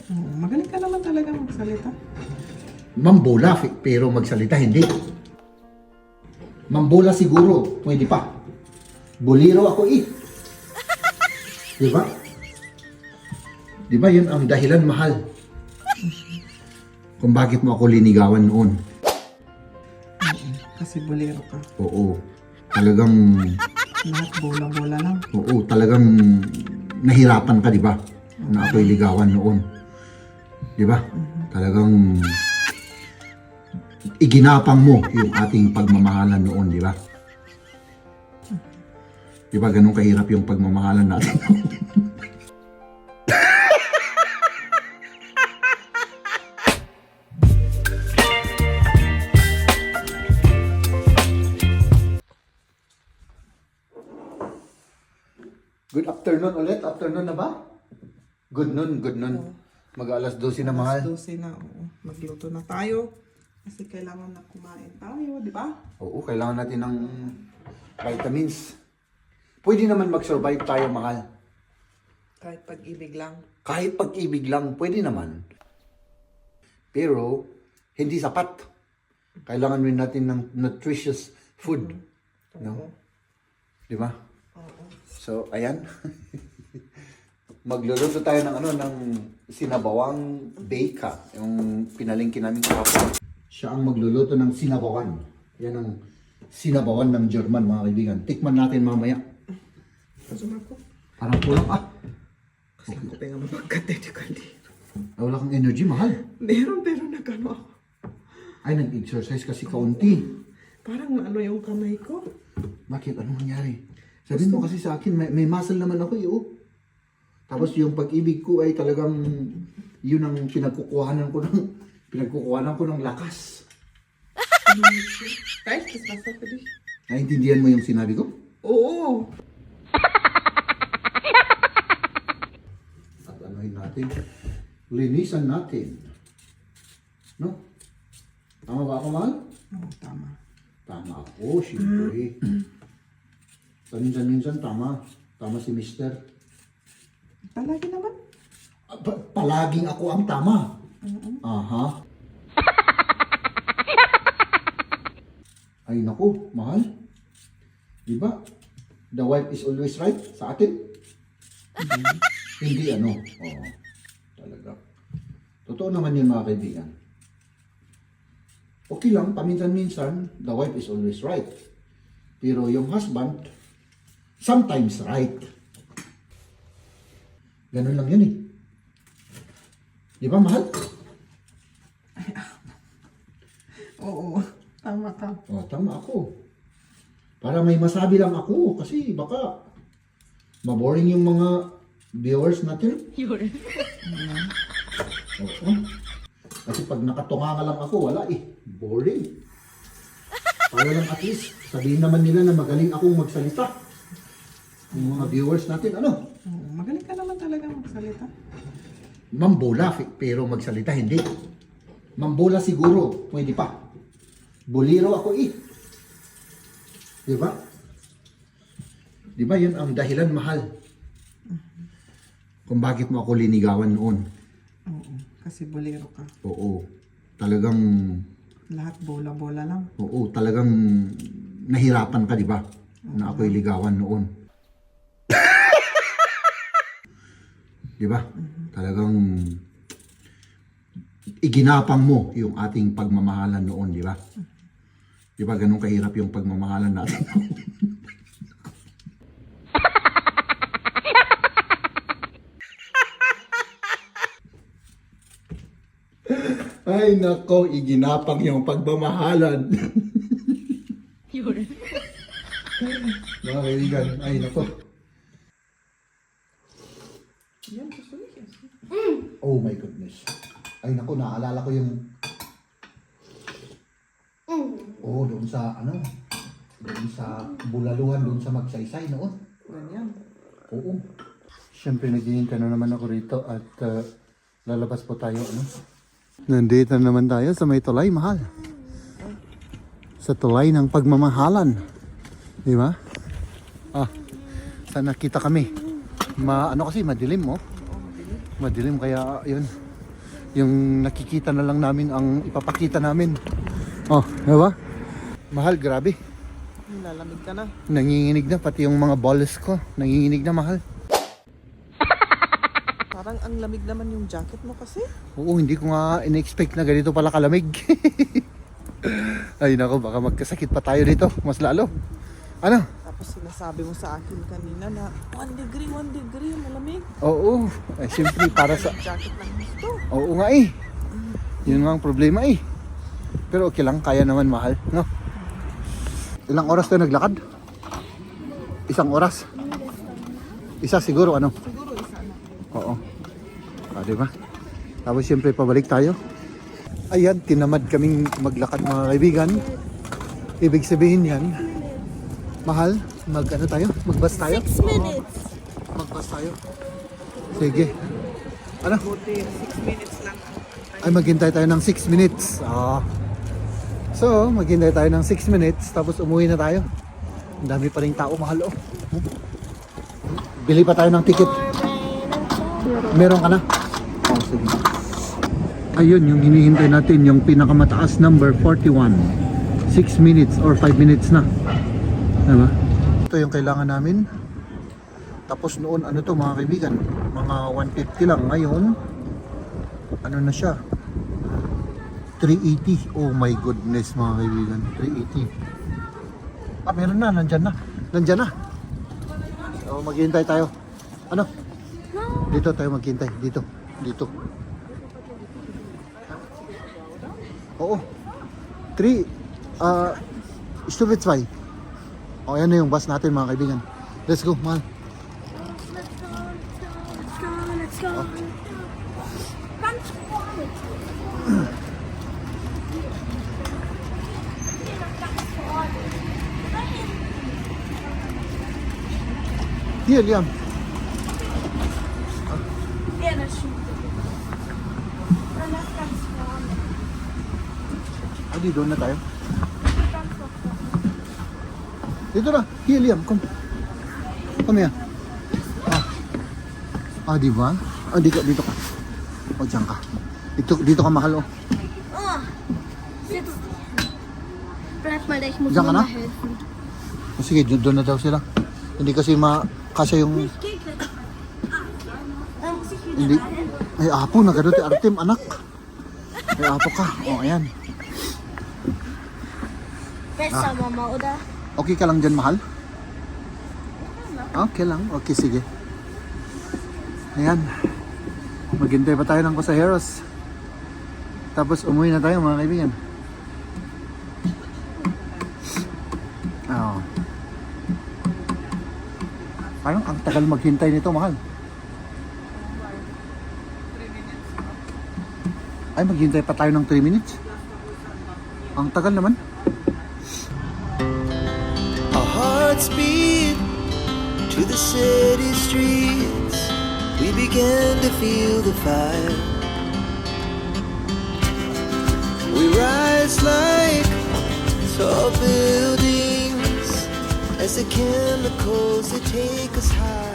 Magaling ka naman talaga magsalita. Mambola, pero magsalita hindi. Mambola siguro, pwede pa. Bolero ako eh. Di ba? Di ba yun ang dahilan, mahal? Kung bakit mo ako linigawan noon. Kasi bolero ka. Oo. Talagang, Lahat bola-bola lang. oo, talagang nahirapan ka, di ba? Na ako'y ligawan noon. Di ba? Talagang iginapang mo yung ating pagmamahalan noon, di ba? Di ba ganun kahirap yung pagmamahalan natin? Good afternoon ulit. Afternoon na ba? Good noon, good noon. Mag-alas 12 na, mahal. 12 na, oo. Magluto na tayo. Kasi kailangan na kumain tayo, di ba? Oo, kailangan natin ng vitamins. Pwede naman mag-survive tayo, mahal. Kahit pag-ibig lang. Kahit pag-ibig lang, pwede naman. Pero, hindi sapat. Kailangan rin natin ng nutritious food. No? Di ba? Oo. So, ayan. Magluluto tayo ng ng sinabawang baka, yung pinalingkin namin kahapon. Siya ang magluluto ng sinabawan. Yan ang sinabawan ng German, mga kaibigan. Tikman natin mamaya. Kasama ko. Parang kulang Kasi ako pa nga magkatedikali. Wala kang energy, mahal. Meron pero nagano ako. Ay, nag-exercise kasi kaunti. Parang ano yung kamay ko. Bakit? Anong nangyari? Sabihin mo kasi sa akin, may muscle naman ako eh, oh. Tapos yung pag-ibig ko ay talagang yun ang pinagkukuhanan ko ng lakas. Guys, kasama ko din. Naintindihan mo yung sinabi ko? Oo. At anuhin natin, linisan natin. No? Tama ba ako, mahal? Oo, tama. Tama ako, siyempre. Paminsan-minsan, tama. Tama si mister. Palagi naman. Palaging ako ang tama. Aha. Ay naku, mahal. Diba? The wife is always right sa atin. Hindi ano. Oo. Talaga. Totoo naman yun, mga kaibigan. Okay lang, paminsan-minsan, the wife is always right. Pero yung husband, sometimes right. Ganun lang yun eh. Di ba, mahal? Oo. Tama ka. O, tama ako. Para may masabi lang ako kasi baka maboring yung mga viewers natin. Oo. Kasi pag nakatunganga lang ako, wala eh. Boring. Para lang at least, sabihin naman nila na magaling akong magsalita. Yung mga viewers natin, ano? Oo, magaling ka naman talaga magsalita. Mambola, pero magsalita hindi. Mambola siguro, pwede pa. Bolero ako eh. Di ba? Di ba yun ang dahilan, mahal? Kung bakit mo ako linigawan noon. Oo. Kasi bolero ka. Oo. Talagang, Lahat bola-bola lang. oo, talagang nahirapan ka, di ba? Na ako'y ligawan noon. Di ba? Talagang iginapang mo yung ating pagmamahalan noon, di ba? Di ba ganun kahirap yung pagmamahalan natin? Ay nako, iginapang yung pagmamahalan. Mga kaibigan, ay nako. Yan, gusto niya. Oh my goodness. Ay naku, naalala ko yung doon sa doon sa Bulaluhan, doon sa Magsaysay noon. Ganyan. Oo. Siyempre naghihintay na naman ako rito at lalabas po tayo Nandito na naman tayo sa may tulay, mahal. Sa tulay ng pagmamahalan. Di ba? Saan nakita kami? Ano kasi, madilim, oh. Madilim kaya, yun. Yung nakikita na lang namin ang ipapakita namin. Oh, diba? Mahal, grabe. Lalamig ka na. Nanginginig na, pati yung mga balls ko. Nanginginig na, mahal. Parang ang lamig naman yung jacket mo kasi. Oo, hindi ko nga in-expect na ganito pala kalamig. Ay nako, baka magkasakit pa tayo dito. Mas lalo. Ano? Tapos sinasabi mo sa akin kanina na 1 degree, malamig. Oo. Ay, siyempre, para sa... Jacket lang gusto. Oo nga eh. Yun nga ang problema eh. Pero okay lang, kaya naman, mahal. No? Ilang oras tayo naglakad? Isang oras? Isa siguro, ano? Siguro isa na. Oo. Diba? Tapos siyempre pabalik tayo. Ayan, tinamad kaming maglakad mga kaibigan. Ibig sabihin yan, mahal, mag-ano tayo? Mag-bus tayo? 6 minutes. Mag-bus tayo. Sige. Ano? Buti 6 minutes lang. Ay, maghintay tayo ng 6 minutes. So, maghintay tayo ng 6 minutes, tapos umuwi na tayo. Ang dami pa rin tao, mahal oh. Bili pa tayo ng ticket. Meron ka na? Oh, sige. Ayun, yung hinihintay natin, yung pinakamataas number 41. 6 minutes or 5 minutes na. Diba? Ito yung kailangan namin. Tapos noon, ano to mga kaibigan? Mga 150 lang. Ngayon, ano na siya? 380. Oh my goodness mga kaibigan. 380. Ah, meron na. Nandyan na. Nandyan na. So, maghihintay tayo. Ano? Dito tayo maghihintay. Dito. Dito. Oo. 3. Stupid spy. O, yan na yung bus natin mga kaibigan. Let's go, mahal. Let's go. Here, Liam. Yeah, that's true. Adi, doon na tayo. Dito na. Here, Liam. Come. Come here. Di ba? Dito ka. O, dyan ka. Dito ka, mahal, oh. Blijf maar dat je moet Diyan ka na? mama helpen. O, sige, doon na daw sila. Hindi kasi kasya yung... Kijk, dan zit je Hindi. daar. Ay, apo, nagadote Artem, anak. Ay, apo ka. O, ayan. Best zo, mama, oder? Okay ka lang dyan, mahal? Okay lang. Okay, sige. Ayan. Maghintay pa tayo ng pasaheros. Tapos umuwi na tayo mga kaibigan. Oh. Parang ang tagal maghintay nito, mahal. Ay, maghintay pa tayo ng 3 minutes. Ang tagal naman. Our hearts beat to the city streets. We began to feel the fire. We rise like tall buildings as the chemicals they take us high.